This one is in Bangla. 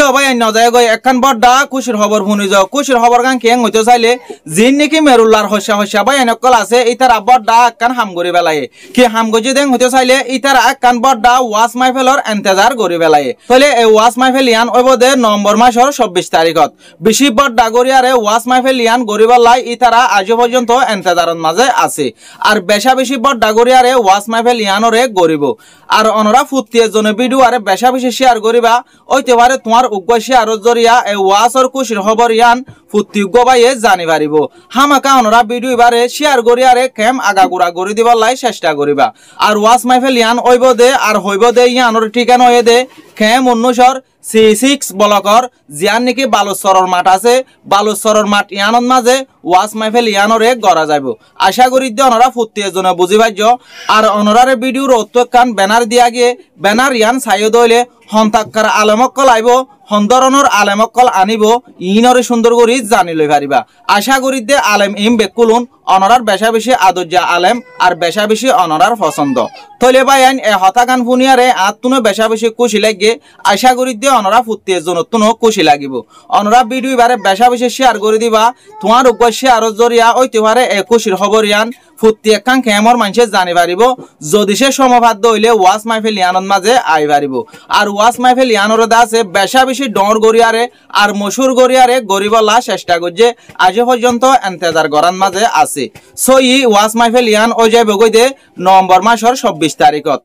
যদিও ভাই অন্য জায়গায় একখান বড়া খুশির খবর শুনি যাও খুশির খবর গান কেং হইতে চাইলে জিন নাকি মেরুল্লার হসা ভাই এনেকল আছে ইতারা বড়া একখান হাম করি বেলায় কি হাম গজি দেন হইতে চাইলে ইতারা একখান বড়া ওয়াজ মাহফিলর এন্তেজার করি বেলায় তাহলে এই ওয়াজ মাহফিল ইয়ান ওইবদে নভেম্বর মাসের 24 তারিখত বেশি বড়া গড়িয়ারে ওয়াজ মাহফিল ইয়ান গরিবাল্লাই ইতারা আজ পর্যন্ত এন্তেজারত মাঝে আছে আর বেশি বড়া গড়িয়ারে ওয়াজ মাহফিল ইয়ানরে গরিব আর অনরা ফুটিয়ে জনে ভিডিও আরে বেশি শেয়ার করিবা ওইতে পারে তোমার উগ্র শেয়ার জরিয়া এই ওয়াজর খুশির খবর ইয়ান ফুটি গবাইয়ে জানি পারিব হামাকা অনরা ভিডিও এবারে শেয়ার করিয়ারে কেম আগাগুড়া গড়ি দিবার লাই চেষ্টা করিবা আর ওয়াজ মাহফিল ইয়ান ওইব দে আর হইব দে ইয়ানর ঠিকানা হয়ে দে কেম অনুসর C6 ব্লকর জিয়ান নাকি বালুচরের মাঠ আছে বালুচরের মাঠ ইয়ানত মাঝে ওয়াজ মাহফিল ইয়ানরে গড়া যাইব আশা করি যে অনরা ফুটি এজনে বুঝি পাইছ আর অনরারে ভিডিওর অত্যকান ব্যানার দিয়া গিয়ে ব্যানার ইয়ান চাইও দইলে হন্তাক্কার আলেমকল আইব হন্দরণর আলেমকল আনিব ইনরে সুন্দর করে জানি লই পারিবা আশা করি যে আলেম ইম বেকুলুন অনরার বেশি আদর্যা আলেম আর বেশি অনরার পছন্দ তলে ভাই আইন এ হতাকান ফুনিয়ারে আতুনো বেশি খুশি লাগে আশা করি যে অনরা ফুটি এজন তুনো খুশি লাগিব অনরা ভিডিও এবারে বেশি শেয়ার করে দিবা তোমার উগ্র শেয়ার জরিয়া ওইতে পারে এ খুশির খবর ইয়ান ফুটি একখান কেমর মানুষে জানি পারিব যদি সে সমবাদ্য হইলে ওয়াজ মাহফিল ইয়ানত মাঝে আই পারিব আর ওয়াজ মাহফিল ইয়ানর দাসে বেশি ডর গড়িয়ারে আর মশুর গড়িয়ারে গরিবলা চেষ্টা করছে আজ পর্যন্ত এন্তেজার গরান মাঝে আছে সো ই ওয়াজ মাহফিল ইয়ান ও যাইব গইতে নভেম্বর মাসের 24 তারিখত।